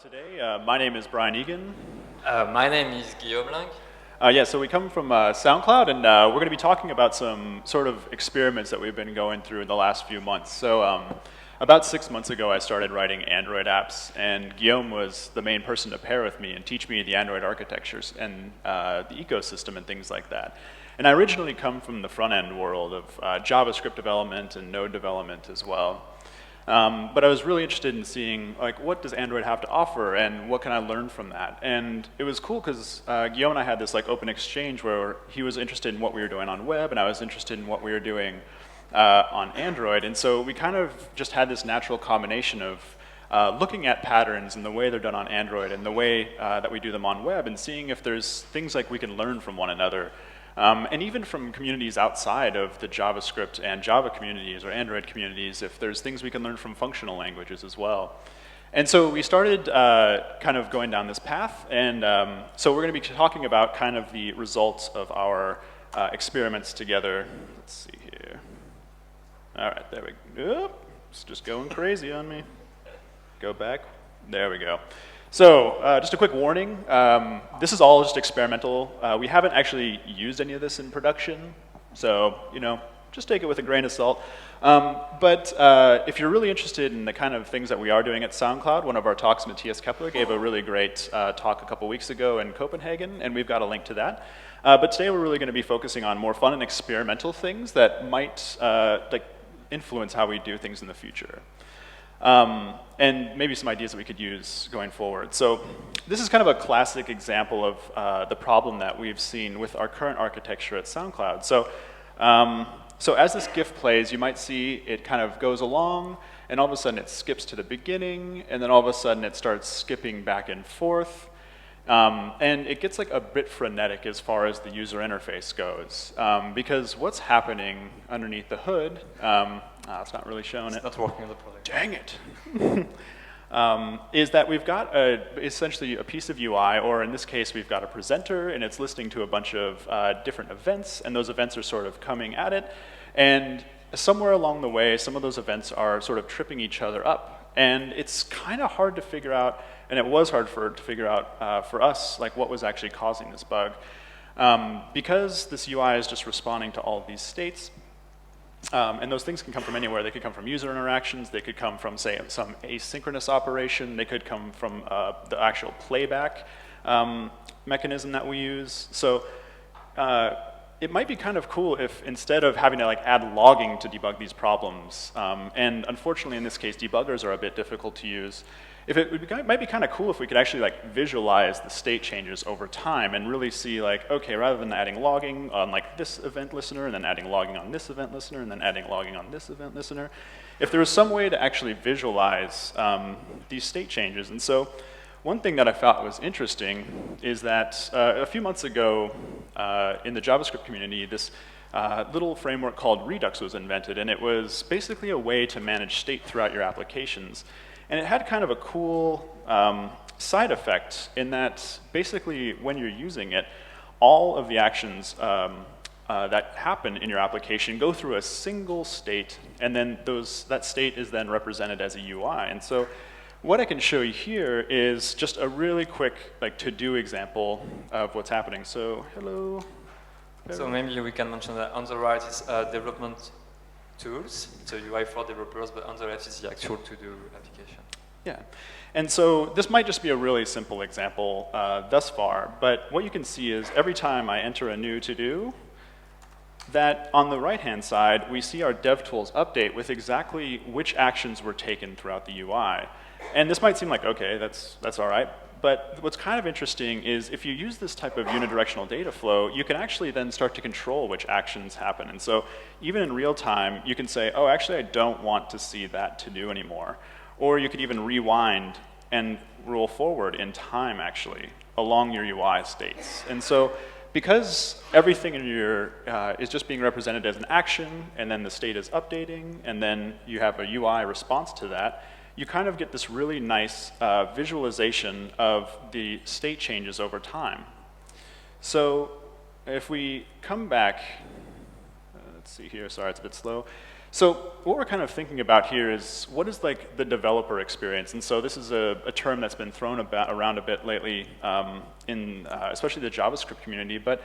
Today, my name is Brian Egan. My name is Guillaume Lang. Yeah, so we come from SoundCloud, and we're going to be talking about some sort of experiments that we've been going through in the last few months. So about 6 months ago, I started writing Android apps, and Guillaume was the main person to pair with me and teach me the Android architectures and the ecosystem and things like that. And I originally come from the front-end world of JavaScript development and Node development as well. But I was really interested in seeing, like, what does Android have to offer, and what can I learn from that? And it was cool because Guillaume and I had this like open exchange where he was interested in what we were doing on web, and I was interested in what we were doing on Android. And so we kind of just had this natural combination of looking at patterns and the way they're done on Android and the way that we do them on web, and seeing if there's things like we can learn from one another. And even from communities outside of the JavaScript and Java communities or Android communities, if there's things we can learn from functional languages as well. And so we started kind of going down this path, and so we're going to be talking about kind of the results of our experiments together. Let's see here. All right, there we go. It's just going crazy on me. Go back. There we go. So, just a quick warning, this is all just experimental. We haven't actually used any of this in production, so, you know, just take it with a grain of salt. But if you're really interested in the kind of things that we are doing at SoundCloud, one of our talks, Matthias Kepler, gave a really great talk a couple weeks ago in Copenhagen, and we've got a link to that. But today we're really going to be focusing on more fun and experimental things that might like influence how we do things in the future. And maybe some ideas that we could use going forward. So this is kind of a classic example of the problem that we've seen with our current architecture at SoundCloud. So, so as this GIF plays, you might see it kind of goes along, and all of a sudden it skips to the beginning, and then all of a sudden it starts skipping back and forth. And it gets like a bit frenetic as far as the user interface goes, because what's happening underneath the hood, it's not really showing it. It's not working on the product. Dang it. Is that we've got essentially a piece of UI, or in this case we've got a presenter, and it's listening to a bunch of different events, and those events are sort of coming at it, and somewhere along the way some of those events are sort of tripping each other up, and it's kind of hard to figure out, and it was hard to figure out for us, like, what was actually causing this bug. Because this UI is just responding to all of these states, and those things can come from anywhere. They could come from user interactions, they could come from, say, some asynchronous operation, they could come from the actual playback mechanism that we use. So it might be kind of cool if instead of having to like add logging to debug these problems, and unfortunately in this case debuggers are a bit difficult to use, it might be kind of cool if we could actually like visualize the state changes over time and really see like, okay, rather than adding logging on like this event listener and then adding logging on this event listener and then adding logging on this event listener, if there was some way to actually visualize these state changes. And so one thing that I thought was interesting is that a few months ago in the JavaScript community, this little framework called Redux was invented, and it was basically a way to manage state throughout your applications. And it had kind of a cool side effect in that basically when you're using it, all of the actions that happen in your application go through a single state, and then that state is then represented as a UI. And so what I can show you here is just a really quick like to-do example of what's happening. So hello. So maybe we can mention that OnTheRise is development tools. It's a UI for developers, but OnTheRise is the actual to-do application. Yeah, and so this might just be a really simple example thus far, but what you can see is every time I enter a new to-do, that on the right-hand side, we see our DevTools update with exactly which actions were taken throughout the UI. And this might seem like, okay, that's all right, but what's kind of interesting is if you use this type of unidirectional data flow, you can actually then start to control which actions happen. And so even in real time, you can say, oh, actually, I don't want to see that to-do anymore. Or you could even rewind and roll forward in time, actually, along your UI states. And so because everything in your is just being represented as an action, and then the state is updating, and then you have a UI response to that, you kind of get this really nice visualization of the state changes over time. So if we come back, let's see here, sorry, it's a bit slow. So what we're kind of thinking about here is what is like the developer experience? And so this is a term that's been thrown around a bit lately in especially the JavaScript community, but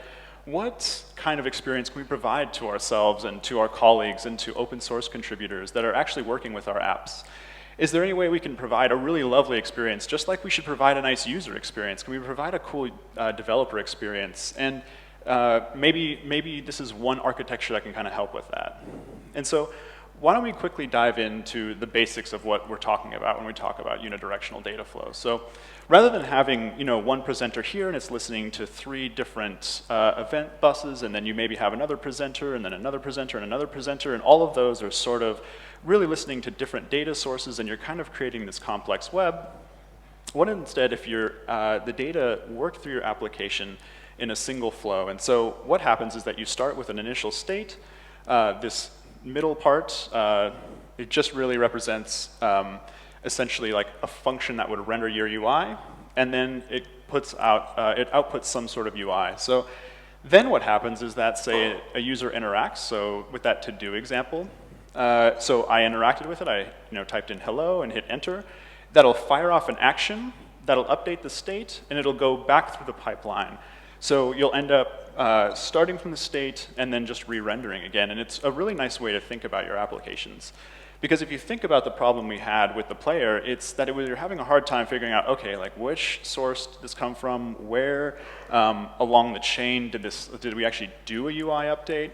what kind of experience can we provide to ourselves and to our colleagues and to open source contributors that are actually working with our apps? Is there any way we can provide a really lovely experience, just like we should provide a nice user experience? Can we provide a cool developer experience? And maybe this is one architecture that can kind of help with that. And so why don't we quickly dive into the basics of what we're talking about when we talk about unidirectional data flow. So rather than having one presenter here and it's listening to 3 different event buses, and then you maybe have another presenter and then another presenter and another presenter, and all of those are sort of really listening to different data sources, and you're kind of creating this complex web. What instead if the data work through your application in a single flow? And so what happens is that you start with an initial state. This middle part, it just really represents essentially like a function that would render your UI, and then it outputs some sort of UI. So then what happens is that, say, a user interacts. So with that to-do example, so I interacted with it. I typed in hello and hit enter. That'll fire off an action. That'll update the state, and it'll go back through the pipeline. So you'll end up starting from the state and then just re-rendering again. And it's a really nice way to think about your applications. Because if you think about the problem we had with the player, it's that you're having a hard time figuring out, okay, like which source did this come from? Where along the chain did we actually do a UI update?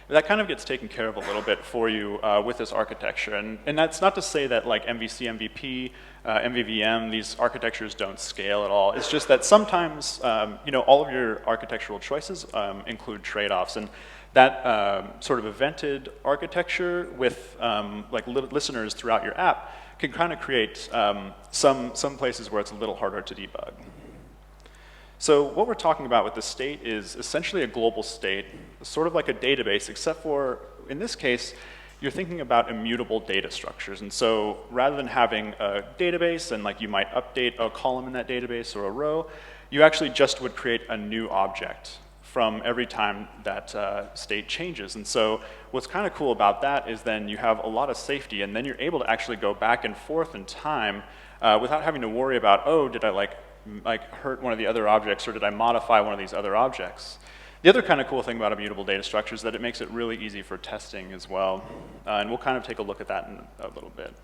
That kind of gets taken care of a little bit for you with this architecture. And that's not to say that like MVC, MVP, MVVM, these architectures don't scale at all. It's just that sometimes all of your architectural choices include trade-offs. And that sort of evented architecture with like listeners throughout your app can kind of create some places where it's a little harder to debug. So what we're talking about with the state is essentially a global state, sort of like a database, except for, in this case, you're thinking about immutable data structures. And so rather than having a database and like you might update a column in that database or a row, you actually just would create a new object from every time that state changes. And so what's kind of cool about that is then you have a lot of safety, and then you're able to actually go back and forth in time without having to worry about, oh, did I like hurt one of the other objects, or did I modify one of these other objects? The other kind of cool thing about immutable data structure is that it makes it really easy for testing as well. And we'll kind of take a look at that in a little bit.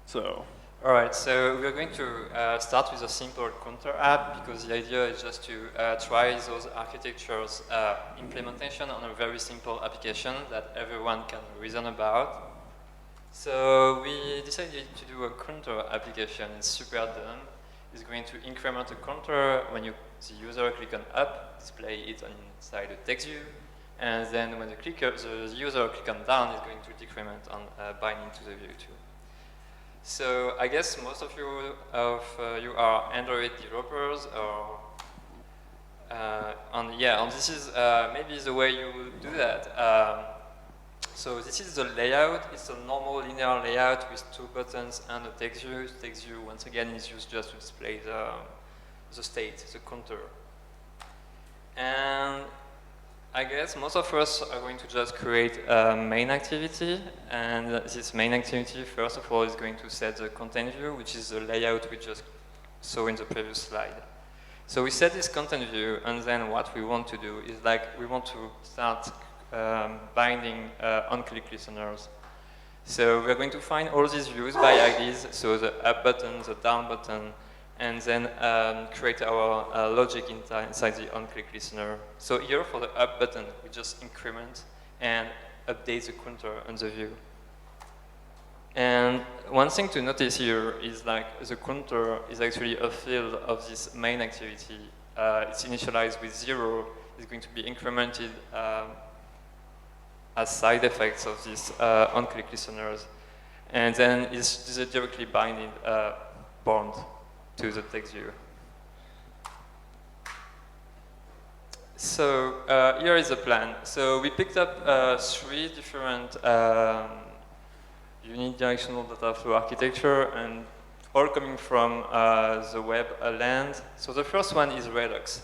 So. All right, so we're going to start with a simple counter app, because the idea is just to try those architectures implementation on a very simple application that everyone can reason about. So we decided to do a counter application. It's super dumb. It's going to increment a counter when the user click on up, display it inside the text view, and then when the user click on down, it's going to decrement on binding to the view too. So I guess most of you are Android developers, or and this is maybe the way you would do that. So this is the layout. It's a normal linear layout with 2 buttons and a text view. Text view, once again, is used just to display the state, the counter. And I guess most of us are going to just create a main activity. And this main activity, first of all, is going to set the content view, which is the layout we just saw in the previous slide. So we set this content view, and then what we want to do is we want to start binding on-click listeners. So we're going to find all these views by IDs, so the up button, the down button, and then create our logic inside the on-click listener. So here for the up button, we just increment and update the counter on the view. And one thing to notice here is the counter is actually a field of this main activity. It's initialized with 0. It's going to be incremented as side effects of these on-click listeners, and then it's directly binding bound to the text view. So here is the plan. So we picked up 3 different unidirectional data flow architecture, and all coming from the web land. So the first one is Redux.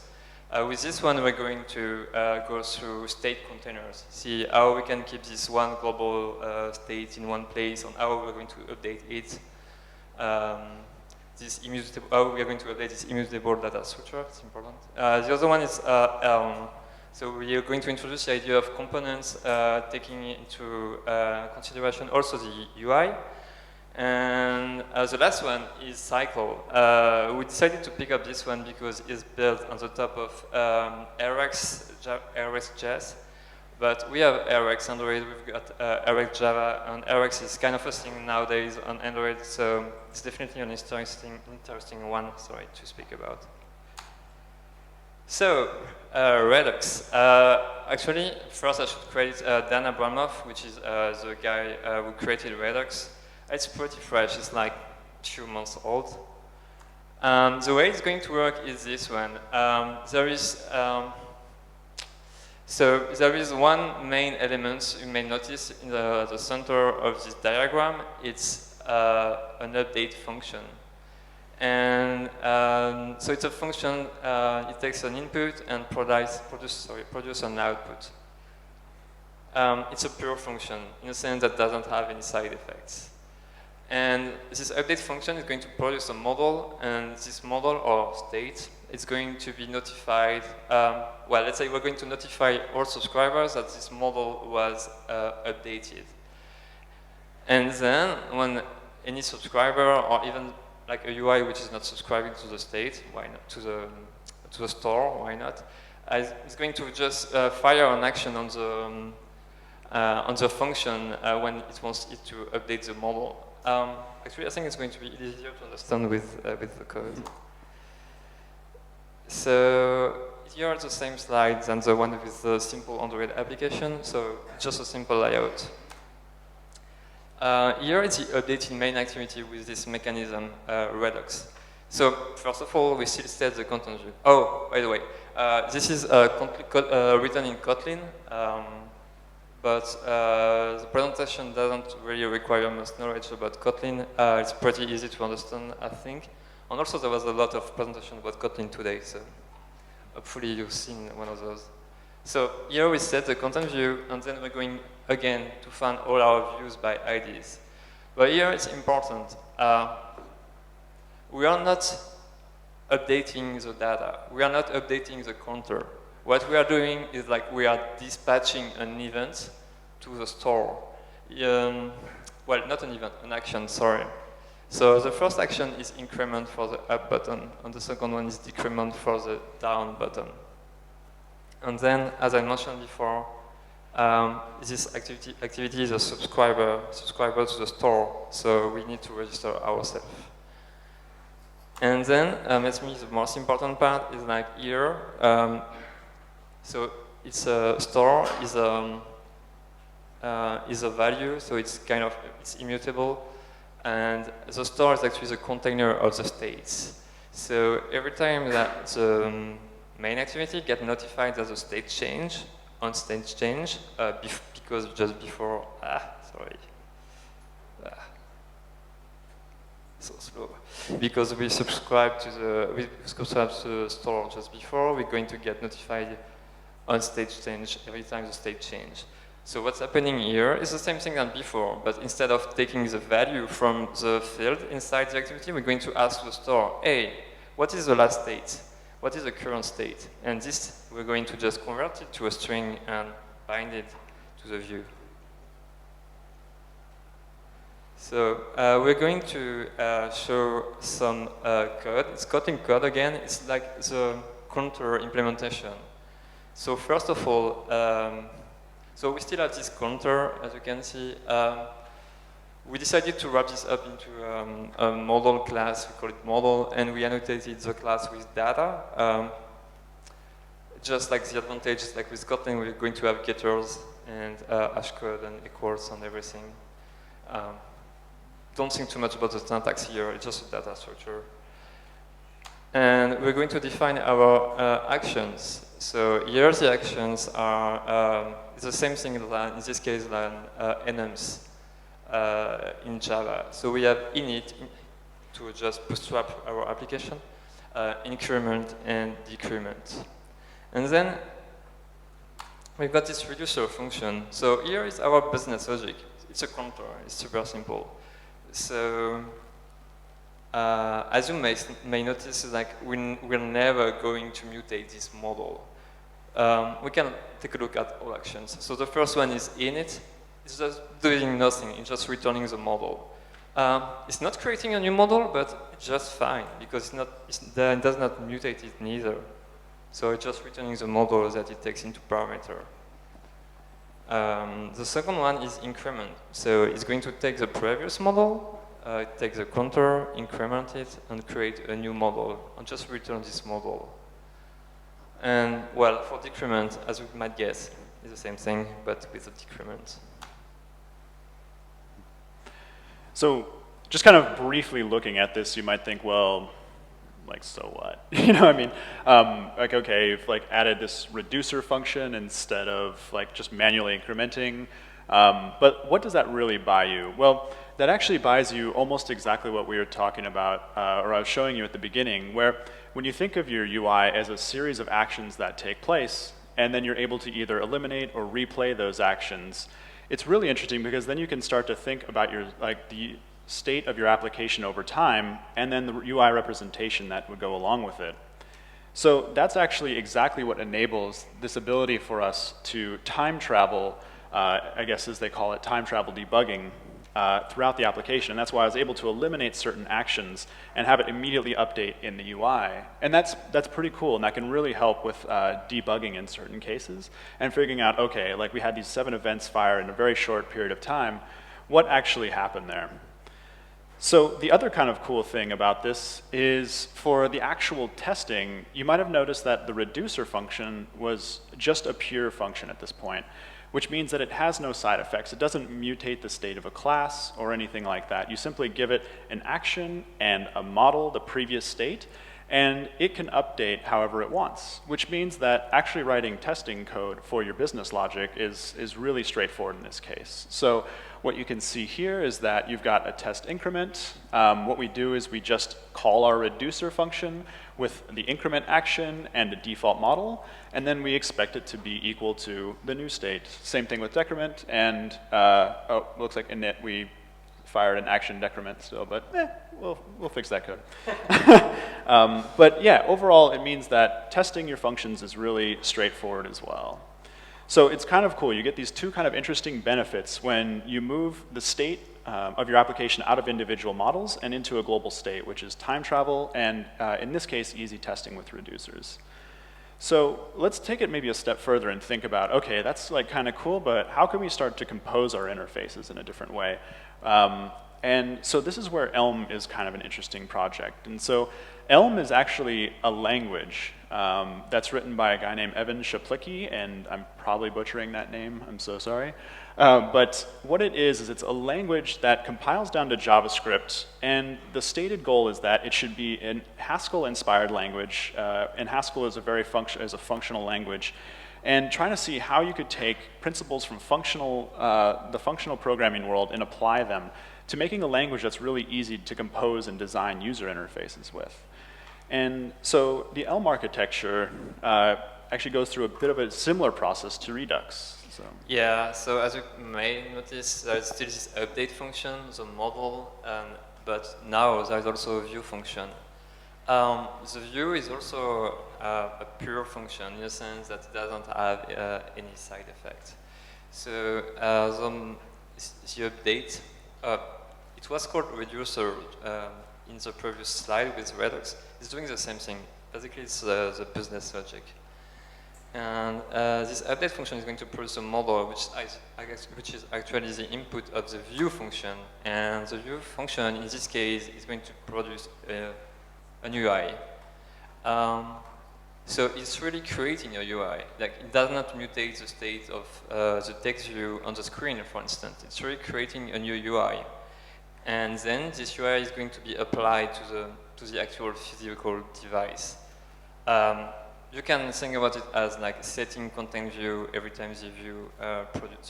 With this one, we're going to go through state containers, see how we can keep this one global state in one place, and how we're going to update it. How we are going to update this immutable data structure. It's important. The other one is Elm. So we are going to introduce the idea of components, taking into consideration also the UI. And the last one is Cycle. We decided to pick up this one because it's built on the top of RxJS. But we have Rx Android, we've got Rx Java, and Rx is kind of a thing nowadays on Android, so it's definitely an interesting one, to speak about. So, Redux. Actually, first I should credit Dan Abramov, which is the guy who created Redux. It's pretty fresh, it's like a few months old. The way it's going to work is this one. There is one main element you may notice in the center of this diagram. It's an update function. And so it's a function, it takes an input and produce an output. It's a pure function in a sense that doesn't have any side effects. And this update function is going to produce a model, and this model or state is going to be notified. Well, let's say we're going to notify all subscribers that this model was updated. And then when any subscriber, or even like a UI which is not subscribing to the state, why not, to the store, why not, it's going to just fire an action on the function when it wants it to update the model. Actually, I think it's going to be easier to understand with the code. So here are the same slides and the one with the simple Android application, so just a simple layout. Here is the updating MainActivity with this mechanism, Redux. So first of all, we still state the content view. Oh, by the way, this is written in Kotlin. But the presentation doesn't really require much knowledge about Kotlin. It's pretty easy to understand, I think. And also there was a lot of presentation about Kotlin today, so hopefully you've seen one of those. So here we set the content view, and then we're going again to find all our views by IDs. But here it's important. We are not updating the data. We are not updating the counter. What we are doing is like we are dispatching an event to the store. Well, not an event, an action, sorry. So the first action is increment for the up button, and the second one is decrement for the down button. And then, as I mentioned before, this activity is a subscriber to the store, so we need to register ourselves. And then, maybe the most important part is like here. So it's a store is a value, so it's it's immutable, and the store is actually the container of the states. So every time that the main activity gets notified that the state change on state change, because just before so slow. Because we subscribe to the store just before, we're going to get notified on state change every time the state change. So what's happening here is the same thing than before, but instead of taking the value from the field inside the activity, we're going to ask the store, hey, what is the last state? What is the current state? And this, we're going to just convert it to a string and bind it to the view. So we're going to show some code. It's Kotlin code again. It's like the counter implementation. So first of all, so we still have this counter, as you can see. We decided to wrap this up into a model class, we call it model, and we annotated the class with data. Just like the advantage, like with Kotlin, we're going to have getters and hash code and equals and everything. Don't think too much about the syntax here, it's just a data structure. And we're going to define our actions. So here the actions are it's the same thing in this case than enums in Java. So we have init to just bootstrap our application, increment and decrement. And then we've got this reducer function. So here is our business logic. It's a counter. It's super simple. So as you may notice, like we're never going to mutate this model. We can take a look at all actions. So the first one is init. It's just doing nothing. It's just returning the model. It's not creating a new model, but it's just fine because it does not mutate it neither. So it's just returning the model that it takes into parameter. The second one is increment. So it's going to take the previous model, take the counter, increment it, and create a new model, and just return this model. And well, for decrement, as you might guess, it's the same thing, but with a decrement. So just kind of briefly looking at this, you might think, well, like, so what? You know what I mean? Like, okay, you've like added this reducer function instead of like just manually incrementing. But what does that really buy you? Well, that actually buys you almost exactly what we were talking about, or I was showing you at the beginning, where when you think of your UI as a series of actions that take place, and then you're able to either eliminate or replay those actions, it's really interesting because then you can start to think about your the state of your application over time, and then the UI representation that would go along with it. So that's actually exactly what enables this ability for us to time travel, I guess as they call it, time travel debugging, throughout the application. And that's why I was able to eliminate certain actions and have it immediately update in the UI. And that's pretty cool, and that can really help with debugging in certain cases and figuring out, okay, like we had these 7 events fire in a very short period of time, what actually happened there? So the other kind of cool thing about this is for the actual testing, you might have noticed that the reducer function was just a pure function at this point, which means that it has no side effects. It doesn't mutate the state of a class or anything like that. You simply give it an action and a model, the previous state, and it can update however it wants, which means that actually writing testing code for your business logic is really straightforward in this case. So what you can see here is that you've got a test increment. What we do is we just call our reducer function with the increment action and a default model, and then we expect it to be equal to the new state. Same thing with decrement, and oh, looks like init we fired an action decrement still, but we'll fix that code. But yeah, overall it means that testing your functions is really straightforward as well. So it's kind of cool. You get these 2 kind of interesting benefits when you move the state of your application out of individual models and into a global state, which is time travel and, in this case, easy testing with reducers. So let's take it maybe a step further and think about, okay, that's like kind of cool, but how can we start to compose our interfaces in a different way? And so this is where Elm is kind of an interesting project. And so Elm is actually a language that's written by a guy named Evan Shaplicki, and I'm probably butchering that name, I'm so sorry. But what it is it's a language that compiles down to JavaScript, and the stated goal is that it should be a Haskell-inspired language, and Haskell is a functional language, and trying to see how you could take principles from the functional programming world and apply them to making a language that's really easy to compose and design user interfaces with. And so the Elm architecture actually goes through a bit of a similar process to Redux. So. Yeah, so as you may notice, there's still this update function, the model, but now there's also a view function. The view is also a pure function in the sense that it doesn't have any side effect. So the update, it was called reducer in the previous slide with Redux. It's doing the same thing. Basically, it's the business logic. And this update function is going to produce a model, which is actually the input of the view function. And the view function, in this case, is going to produce an UI. So it's really creating a UI. Like, it does not mutate the state of the text view on the screen, for instance. It's really creating a new UI. And then this UI is going to be applied to the actual physical device. You can think about it as like setting content view every time the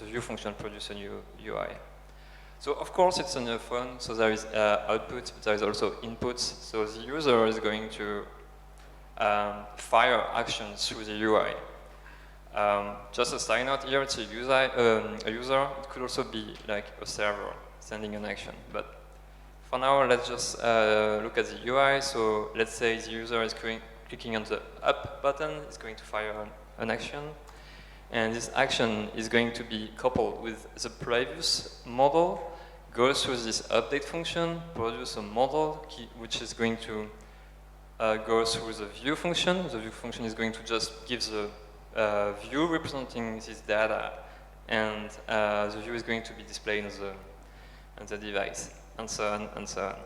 view function produces a new UI. So of course it's on your phone, so there is output, but there is also inputs. So the user is going to fire actions through the UI. Just a side note here, it's a user. It could also be like a server sending an action. But for now, let's just look at the UI. So let's say the user is clicking on the up button. It's going to fire an action. And this action is going to be coupled with the previous model, goes through this update function, produce a model which is going to go through the view function. The view function is going to just give the view representing this data, and the view is going to be displayed on the device, and so on and so on.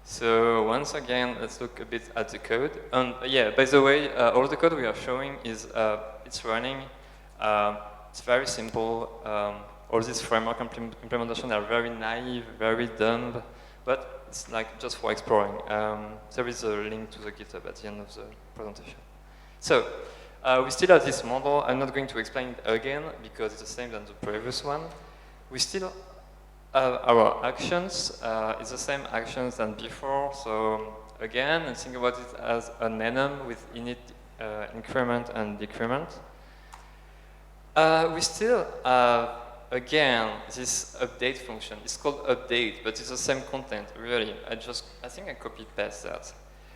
So once again, let's look a bit at the code. And yeah, by the way, all the code we are showing is it's running. It's very simple. All these framework implementations are very naive, very dumb, but it's like just for exploring. There is a link to the GitHub at the end of the presentation. So we still have this model. I'm not going to explain it again because it's the same than the previous one. We still our actions, it's the same actions than before. So again, think about it as an enum with init, increment and decrement. We still have, again, this update function. It's called update, but it's the same content, really. I think I copied past that.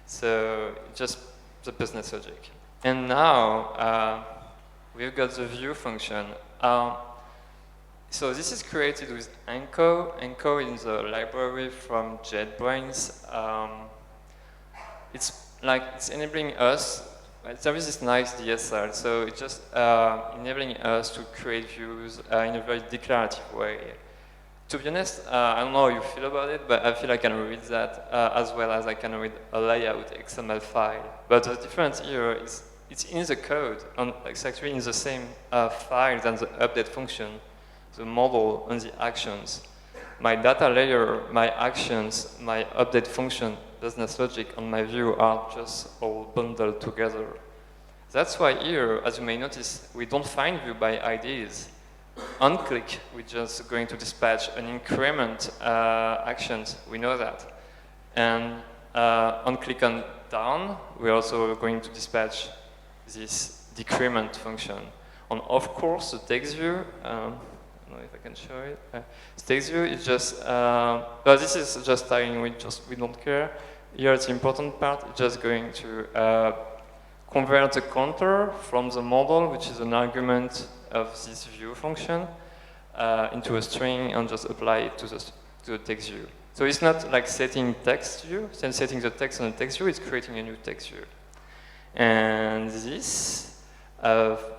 So just the business logic. And now we've got the view function. So this is created with Enco. Enco is a library from JetBrains. It's enabling us. There is this nice DSL, so it's just enabling us to create views in a very declarative way. To be honest, I don't know how you feel about it, but I feel I can read that as well as I can read a layout XML file. But the difference here is it's in the code, and it's actually in the same file than the update function. The model and the actions. My data layer, my actions, my update function, business logic, and my view are just all bundled together. That's why here, as you may notice, we don't find view by IDs. On click, we're just going to dispatch an increment actions, we know that. And on click on down, we're also going to dispatch this decrement function. And of course, the text view, I don't know if I can show it. Text view is just, this is just styling, we don't care. Here it's the important part, it's just going to convert the counter from the model, which is an argument of this view function, into a string and just apply it to the text view. So it's not like setting text view, then setting the text on the text view, it's creating a new text view. And this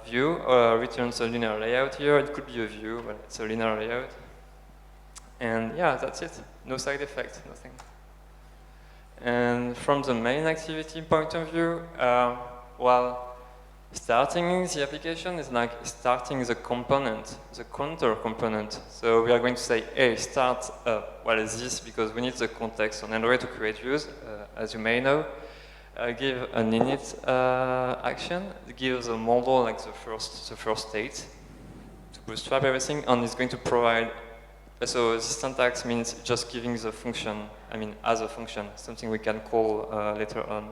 view returns a linear layout here. It could be a view, but it's a linear layout. And yeah, that's it. No side effect, nothing. And from the main activity point of view, well, starting the application is like starting the component, the counter component. So we are going to say, hey, start, what is this? Because we need the context on Android to create views, as you may know. Give an init action, give the model like the first state to bootstrap everything, and it's going to provide. So the syntax means just giving the function, as a function, something we can call later on.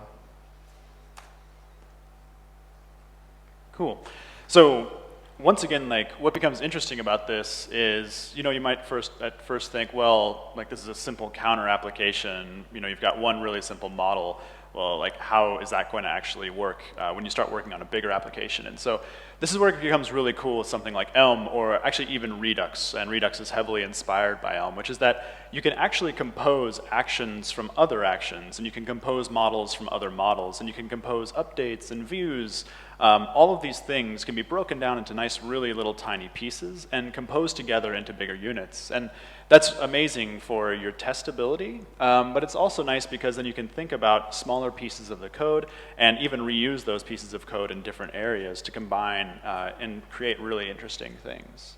Cool. So once again, like what becomes interesting about this is, you might at first think, well, like this is a simple counter application. You've got one really simple model. Well, like how is that going to actually work when you start working on a bigger application? And so this is where it becomes really cool with something like Elm, or actually even Redux. And Redux is heavily inspired by Elm, which is that you can actually compose actions from other actions, and you can compose models from other models, and you can compose updates and views. All of these things can be broken down into nice, really little tiny pieces and composed together into bigger units. And that's amazing for your testability, but it's also nice because then you can think about smaller pieces of the code and even reuse those pieces of code in different areas to combine and create really interesting things.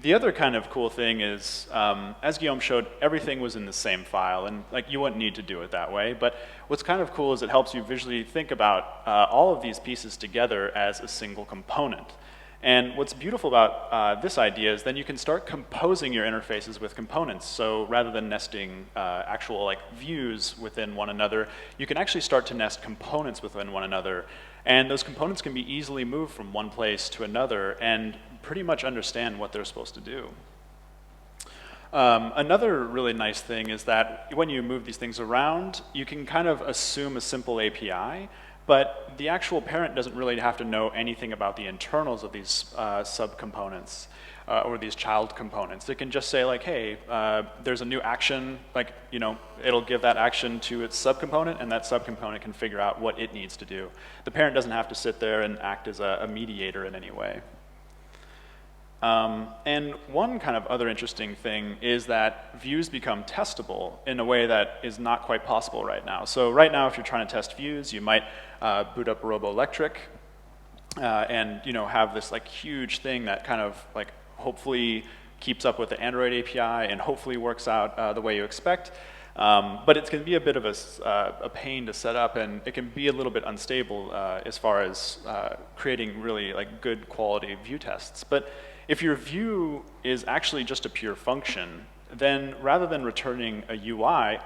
The other kind of cool thing is, as Guillaume showed, everything was in the same file, and like you wouldn't need to do it that way, but what's kind of cool is it helps you visually think about all of these pieces together as a single component. And what's beautiful about this idea is then you can start composing your interfaces with components. So rather than nesting actual like views within one another, you can actually start to nest components within one another. And those components can be easily moved from one place to another and pretty much understand what they're supposed to do. Another really nice thing is that when you move these things around, you can kind of assume a simple API, but the actual parent doesn't really have to know anything about the internals of these subcomponents or these child components. It can just say like, hey, there's a new action, like, you know, it'll give that action to its subcomponent, and that subcomponent can figure out what it needs to do. The parent doesn't have to sit there and act as a mediator in any way. And one kind of other interesting thing is that views become testable in a way that is not quite possible right now. So right now, if you're trying to test views, you might boot up Roboelectric and, you know, have this like huge thing that kind of like hopefully keeps up with the Android API and hopefully works out the way you expect. But it can be a bit of a pain to set up, and it can be a little bit unstable as far as creating really like good quality view tests. But if your view is actually just a pure function, then rather than returning a UI,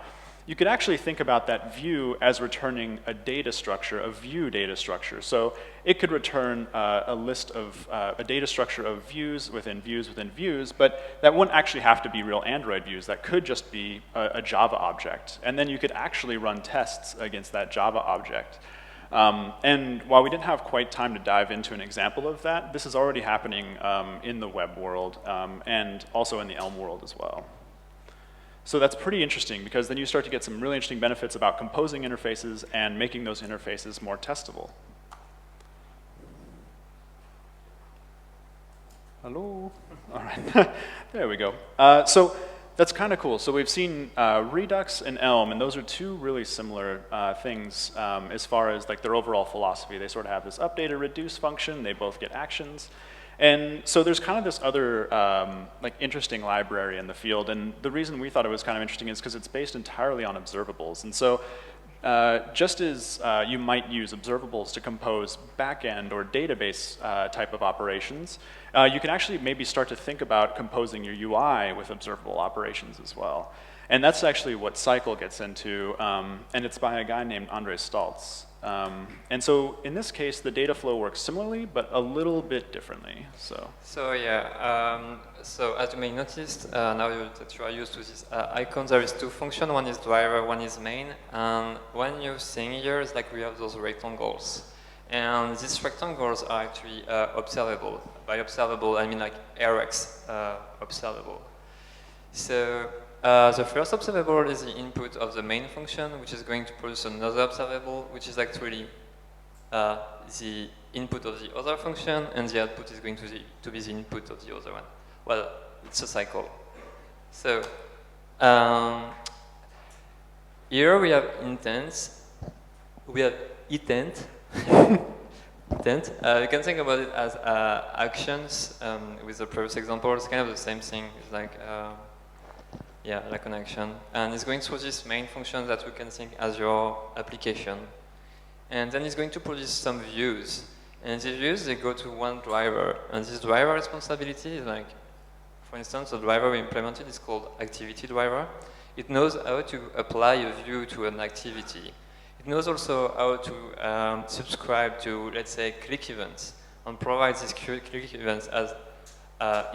you could actually think about that view as returning a data structure, a view data structure. So it could return a list of, a data structure of views within views within views, but that wouldn't actually have to be real Android views. That could just be a Java object. And then you could actually run tests against that Java object. And while we didn't have quite time to dive into an example of that, this is already happening in the web world and also in the Elm world as well. So that's pretty interesting, because then you start to get some really interesting benefits about composing interfaces and making those interfaces more testable. Hello? All right, there we go. So that's kind of cool. So we've seen Redux and Elm, and those are two really similar things as far as like their overall philosophy. They sort of have this update or reduce function. They both get actions. And so there's kind of this other like interesting library in the field, and the reason we thought it was kind of interesting is because it's based entirely on observables. And so just as you might use observables to compose backend or database type of operations, you can actually maybe start to think about composing your UI with observable operations as well. And that's actually what Cycle gets into, and it's by a guy named André Staltz. And so in this case, the data flow works similarly, but a little bit differently. So yeah, so as you may notice, now that you are used to this icon, there is two functions. One is driver, one is main. And one new thing here is like we have those rectangles. And these rectangles are actually observable. By observable, I mean like Rx observable. So the first observable is the input of the main function, which is going to produce another observable, which is actually the input of the other function, and the output is going to be the input of the other one. Well, it's a cycle. So here we have intents. We have intent. Intent. You can think about it as actions. With the previous example, it's kind of the same thing. It's like yeah, like an action. And it's going through this main function that we can think as your application. And then it's going to produce some views. And the views, they go to one driver. And this driver responsibility is like, for instance, the driver we implemented is called activity driver. It knows how to apply a view to an activity. It knows also how to subscribe to, let's say, click events, and provide these click events as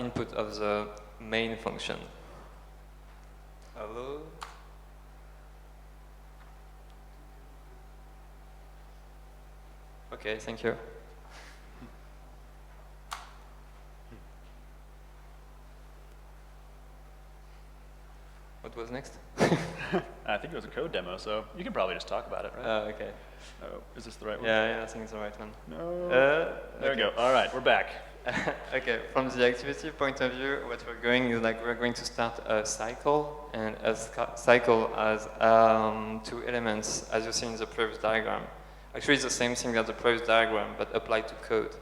input of the main function. Hello? Okay, thank you. What was next? I think it was a code demo, so you can probably just talk about it, right? Okay. Oh, is this the right one? Yeah, I think it's the right one. No. There we go. All right, we're back. Okay, from the activity point of view, what we're going is like we're going to start a cycle, and a cycle has two elements, as you see in the previous diagram. Actually, it's the same thing as the previous diagram, but applied to code.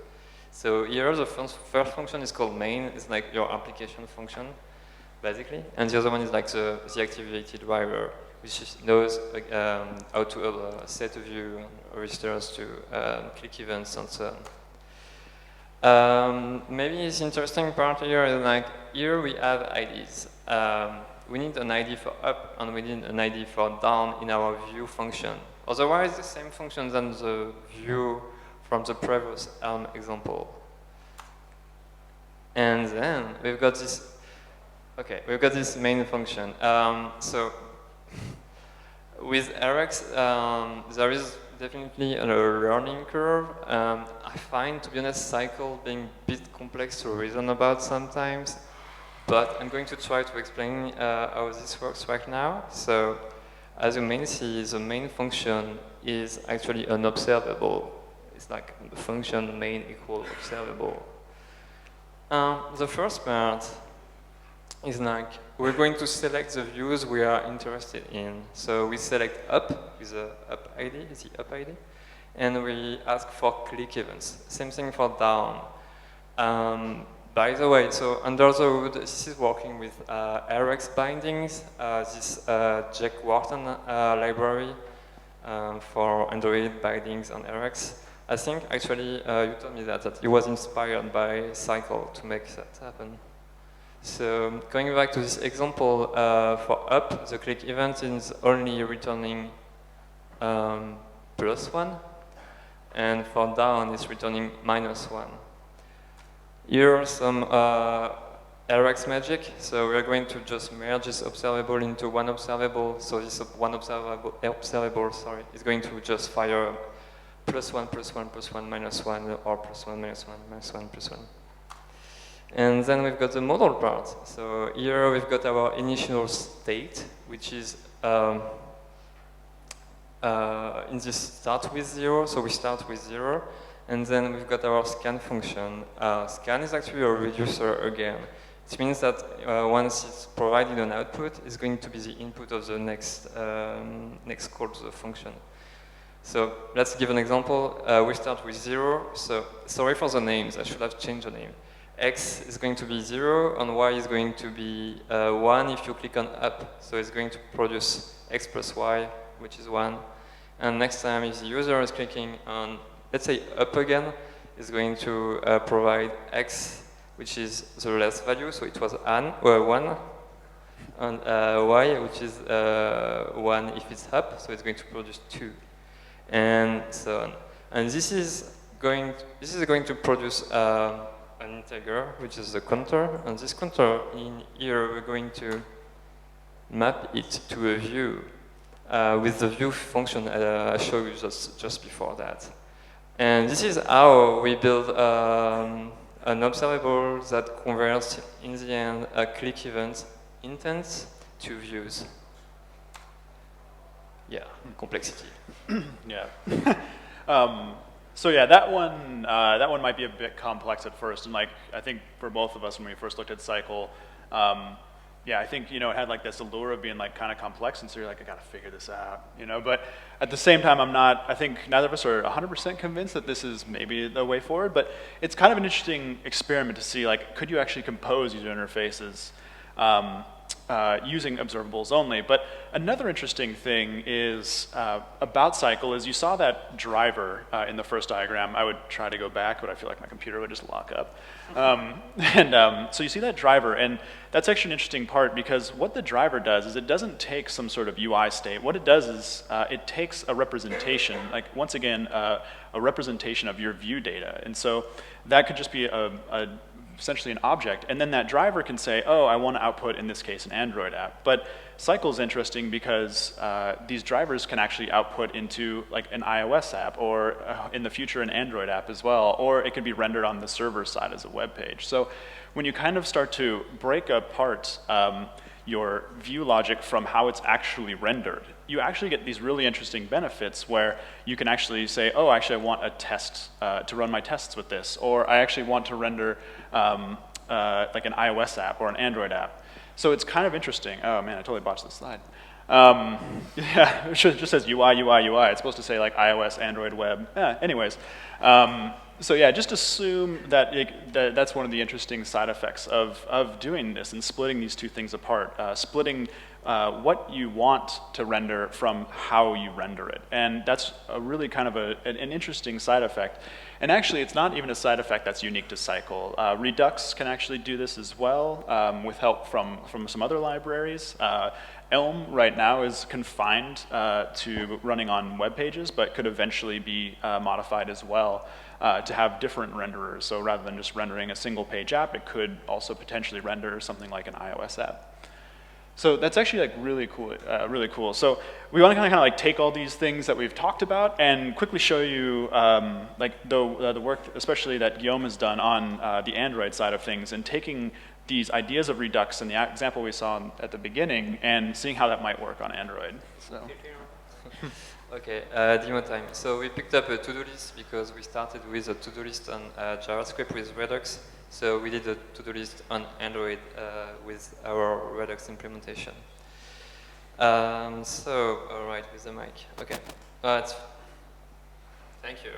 So here, the first function is called main. It's like your application function, basically, and the other one is like the activity driver, which knows how to set a view, registers to click events, and so on. Maybe it's interesting part here is like, here we have IDs. We need an ID for up and we need an ID for down in our view function. Otherwise, the same function than the view from the previous Elm example. And then we've got this, okay, we've got this main function. So with Radix, there is definitely a learning curve. I find, to be honest, cycle being a bit complex to reason about sometimes, but I'm going to try to explain how this works right now. So as you may see, the main function is actually an observable. It's like the function main equal observable. The first part is like, we're going to select the views we are interested in. So we select up with the up ID, the up ID, and we ask for click events. Same thing for down. By the way, so under the hood, this is working with Radix bindings, this Jack Wharton library for Android bindings on Radix. I think actually you told me that it was inspired by Cycle to make that happen. So going back to this example, for up, the click event is only returning +1, and for down, it's returning -1. Here are some Radix magic. So we're going to just merge this observable into one observable. So this one observable is going to just fire +1, +1, +1, -1, or +1, -1, -1, +1. And then we've got the model part. So here we've got our initial state, which is in this start with 0. So we start with 0. And then we've got our scan function. Scan is actually a reducer again. It means that once it's provided an output, it's going to be the input of the next call to the function. So let's give an example. We start with 0. So sorry for the names. I should have changed the name. X is going to be 0, and Y is going to be 1 if you click on up. So it's going to produce X plus Y, which is 1. And next time, if the user is clicking on, let's say, up again, it's going to provide X, which is the last value. So it was 1. And Y, which is 1 if it's up. So it's going to produce 2. And so on. And this is going to produce an integer, which is the counter, and this counter in here we're going to map it to a view with the view function I showed you just before that. And this is how we build an observable that converts in the end a click event intent to views. Yeah, complexity. Yeah. So yeah, that one might be a bit complex at first, and like I think for both of us when we first looked at Cycle, yeah, I think it had like this allure of being like kind of complex, and so you're like, I gotta figure this out, But at the same time, I think neither of us are 100% convinced that this is maybe the way forward. But it's kind of an interesting experiment to see like, could you actually compose user interfaces using observables only? But another interesting thing is about Cycle is you saw that driver in the first diagram. I would try to go back, but I feel like my computer would just lock up. So you see that driver, and that's actually an interesting part because what the driver does is it doesn't take some sort of UI state. What it does is it takes a representation, like once again, a representation of your view data. And so that could just be essentially an object, and then that driver can say, oh, I want to output, in this case, an Android app. But Cycle is interesting because these drivers can actually output into like an iOS app, or in the future an Android app as well, or it can be rendered on the server side as a web page. So when you kind of start to break apart your view logic from how it's actually rendered, you actually get these really interesting benefits where you can actually say, oh, actually I want a test to run my tests with this, or I actually want to render like an iOS app or an Android app. So it's kind of interesting. Oh man, I totally botched this slide. Yeah, it just says UI, UI, UI. It's supposed to say like iOS, Android, web. Anyways, So yeah, just assume that, that's one of the interesting side effects of doing this and splitting these two things apart, splitting what you want to render from how you render it. And that's a really kind of an interesting side effect. And actually, it's not even a side effect that's unique to Cycle. Redux can actually do this as well with help from some other libraries. Elm right now is confined to running on web pages, but could eventually be modified as well to have different renderers. So rather than just rendering a single page app, it could also potentially render something like an iOS app. So that's actually like really cool, really cool. So we want to kind of like take all these things that we've talked about and quickly show you like the work, especially that Guillaume has done on the Android side of things, and taking these ideas of Redux and the example we saw at the beginning and seeing how that might work on Android. So. Okay, demo time. So we picked up a to-do list because we started with a to-do list on JavaScript with Redux. So we did a to-do list on Android with our Redux implementation. So, all right, with the mic. Okay, thank you.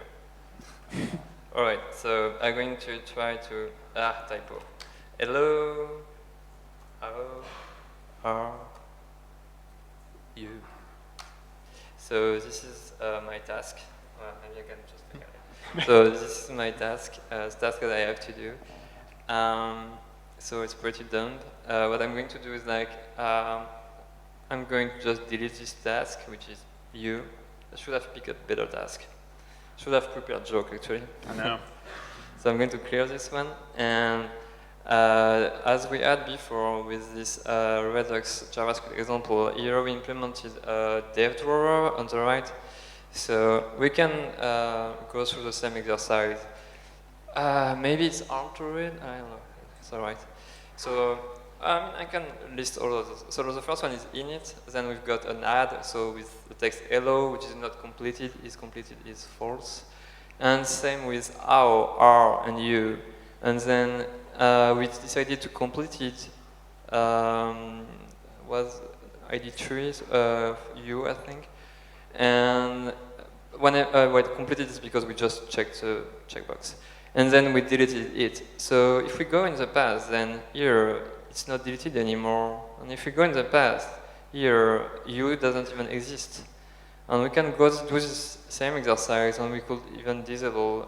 All right, so I'm going to try to, typo. Hello, how are you? So this is my task. Well, maybe I can just take it. So this is my task, the task that I have to do. So it's pretty dumb. What I'm going to do is like, I'm going to just delete this task, which is you. I should have picked a better task. Should have prepared a joke actually. I know. So I'm going to clear this one. And as we had before with this Redux JavaScript example, here we implemented a dev drawer on the right. So we can go through the same exercise. Maybe it's hard to read, I don't know, it's alright. So I can list all of those. So the first one is init, then we've got an add, so with the text hello, which is not completed, is false. And same with how, are, and you. And then we decided to complete it, was ID 3, you, I think. And when I completed this because we just checked the checkbox. And then we deleted it. So if we go in the past, then here it's not deleted anymore. And if we go in the past, here you doesn't even exist. And we can go do this same exercise, and we could even disable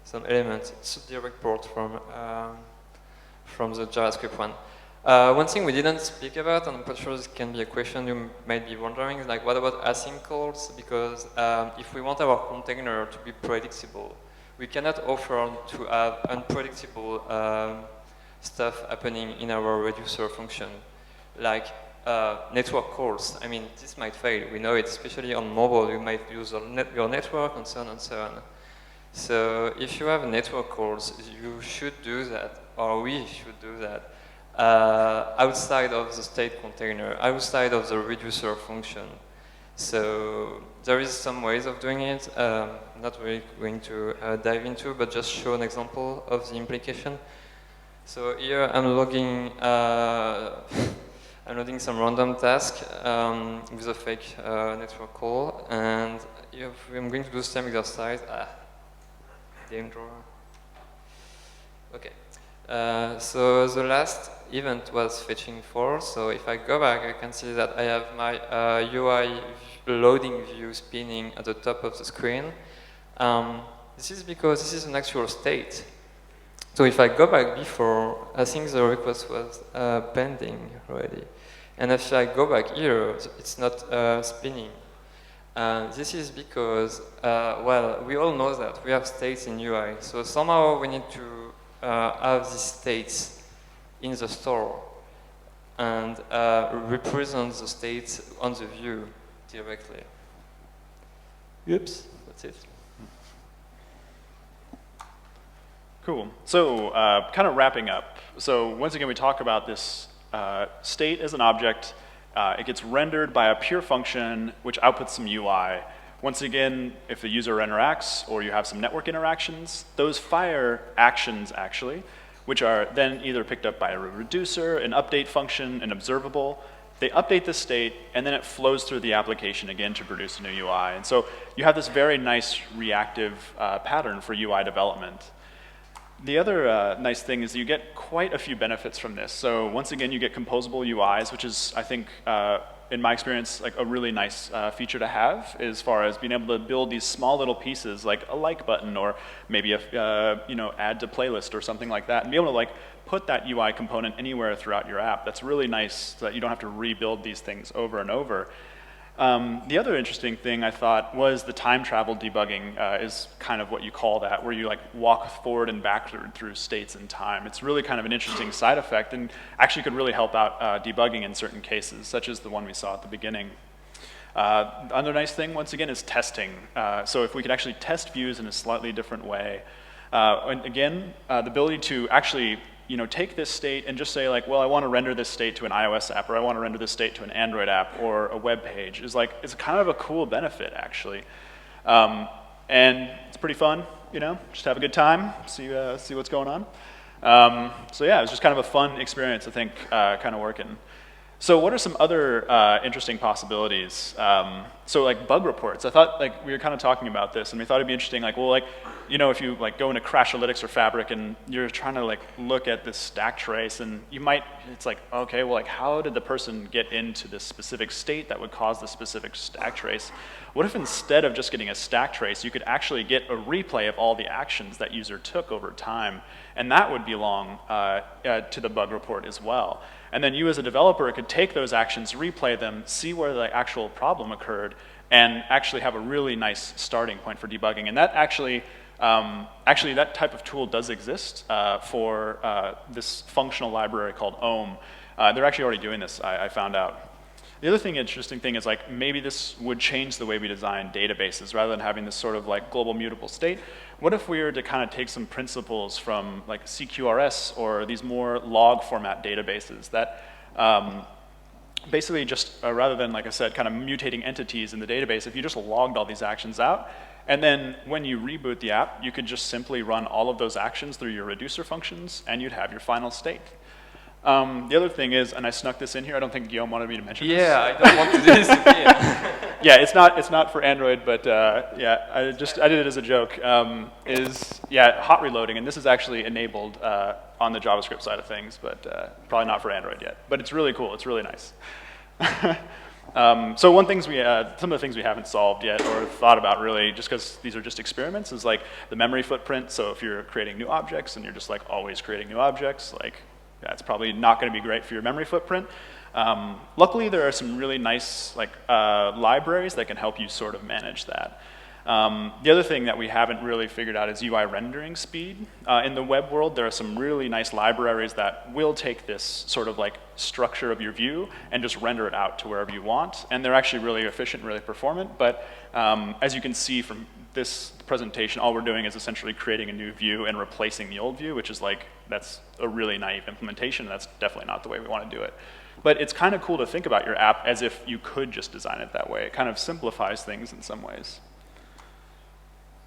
some elements. It's a direct port from the JavaScript one. One thing we didn't speak about, and I'm pretty sure this can be a question you might be wondering, is like, what about async calls? Because if we want our container to be predictable, we cannot offer to have unpredictable stuff happening in our reducer function, like network calls. I mean, this might fail. We know it, especially on mobile. You might use your network and so on and so on. So if you have network calls, you should do that, or we should do that, outside of the state container, outside of the reducer function. So there is some ways of doing it. I'm not really going to dive into, but just show an example of the implication. So here I'm logging some random task with a fake network call, and if I'm going to do the same exercise. Game drawer. Okay. So the last event was fetching 4. So if I go back, I can see that I have my UI loading view spinning at the top of the screen. This is because this is an actual state. So if I go back before, I think the request was pending already. And if I go back here, it's not spinning. This is because, well, we all know that we have states in UI. So somehow we need to have these states in the store and represent the states on the view directly. Oops, that's it. Cool. So kind of wrapping up. So once again, we talk about this state as an object. It gets rendered by a pure function, which outputs some UI. Once again, if the user interacts or you have some network interactions, those fire actions, actually, which are then either picked up by a reducer, an update function, an observable, they update the state, and then it flows through the application again to produce a new UI. And so you have this very nice reactive pattern for UI development. The other nice thing is you get quite a few benefits from this. So once again, you get composable UIs, which is, I think, in my experience, like a really nice feature to have, as far as being able to build these small little pieces, like a like button, or maybe a add to playlist or something like that, and be able to like put that UI component anywhere throughout your app. That's really nice, so that you don't have to rebuild these things over and over. The other interesting thing I thought was the time travel debugging is kind of what you call that, where you like walk forward and backward through states in time. It's really kind of an interesting side effect, and actually could really help out debugging in certain cases, such as the one we saw at the beginning. Another nice thing, once again, is testing. So if we could actually test views in a slightly different way. And again, the ability to actually take this state and just say like, well, I want to render this state to an iOS app, or I want to render this state to an Android app or a web page, is like, it's kind of a cool benefit actually. And it's pretty fun, just have a good time, see what's going on. So yeah, it was just kind of a fun experience, I think, kind of working. So what are some other interesting possibilities? So like bug reports, I thought like we were kind of talking about this, and we thought it'd be interesting, like, well, like, if you like go into Crashlytics or Fabric and you're trying to like look at this stack trace, and it's like, okay, well, like, how did the person get into this specific state that would cause the specific stack trace? What if instead of just getting a stack trace, you could actually get a replay of all the actions that user took over time, and that would belong to the bug report as well. And then you as a developer could take those actions, replay them, see where the actual problem occurred, and actually have a really nice starting point for debugging. And that actually, that type of tool does exist for this functional library called Ohm. They're actually already doing this, I found out. The other interesting thing is like maybe this would change the way we design databases rather than having this sort of like global mutable state. What if we were to kind of take some principles from like CQRS or these more log format databases that basically just rather than, like I said, kind of mutating entities in the database, if you just logged all these actions out, and then when you reboot the app, you could just simply run all of those actions through your reducer functions, and you'd have your final state. The other thing is, and I snuck this in here, I don't think Guillaume wanted me to mention this. Yeah, I don't want to do this again. Yeah, it's not for Android, but yeah, I did it as a joke. Hot reloading, and this is actually enabled on the JavaScript side of things, but probably not for Android yet. But it's really cool. It's really nice. So some of the things we haven't solved yet or thought about really, just because these are just experiments, is like the memory footprint. So if you're creating new objects and you're just like always creating new objects, like that's probably not going to be great for your memory footprint. Luckily, there are some really nice libraries that can help you sort of manage that. The other thing that we haven't really figured out is UI rendering speed. In the web world, there are some really nice libraries that will take this sort of like structure of your view and just render it out to wherever you want. And they're actually really efficient, really performant. But as you can see from this presentation, all we're doing is essentially creating a new view and replacing the old view, which is like, that's a really naive implementation. And that's definitely not the way we want to do it. But it's kind of cool to think about your app as if you could just design it that way. It kind of simplifies things in some ways.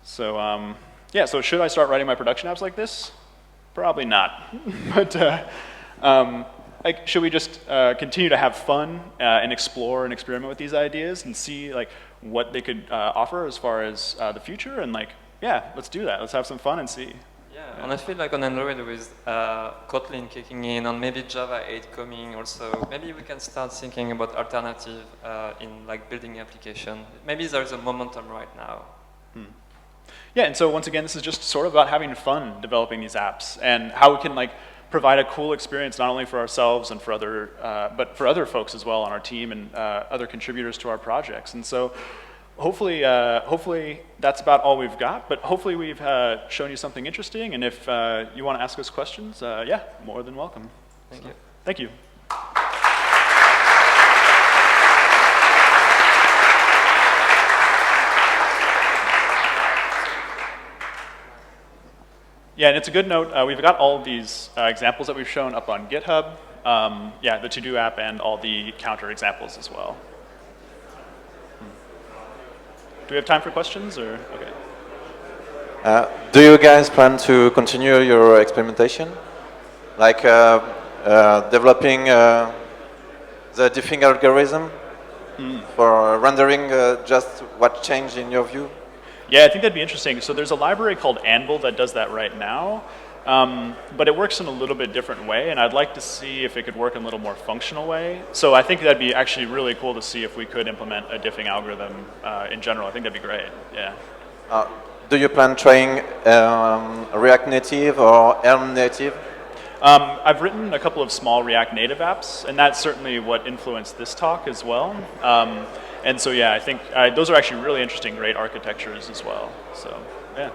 So yeah, so should I start writing my production apps like this? Probably not. But like, should we just continue to have fun and explore and experiment with these ideas and see like what they could offer as far as the future? And like, yeah, let's do that. Let's have some fun and see. Yeah, and I feel like on Android with Kotlin kicking in and maybe Java 8 coming also, maybe we can start thinking about alternative in like building application. Maybe there's a momentum right now. Yeah, and so once again, this is just sort of about having fun developing these apps and how we can like provide a cool experience not only for ourselves and for other, but for other folks as well on our team and other contributors to our projects. And so hopefully, hopefully that's about all we've got. But hopefully we've shown you something interesting. And if you want to ask us questions, yeah, more than welcome. Thank you. Thank you. Yeah, and it's a good note. We've got all of these examples that we've shown up on GitHub. Yeah, the to-do app and all the counter examples as well. Do we have time for questions, or okay? Do you guys plan to continue your experimentation, like developing the diffing algorithm for rendering just what changed in your view? Yeah, I think that'd be interesting. So there's a library called Anvil that does that right now, but it works in a little bit different way, and I'd like to see if it could work in a little more functional way. So I think that'd be actually really cool to see if we could implement a diffing algorithm in general. I think that'd be great, yeah. Do you plan trying React Native or Elm Native? I've written a couple of small React Native apps, and that's certainly what influenced this talk as well. And so, yeah, I think those are actually really interesting, great architectures as well. So, yeah.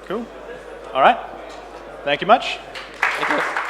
Cool. All right. Thank you much. Thank you.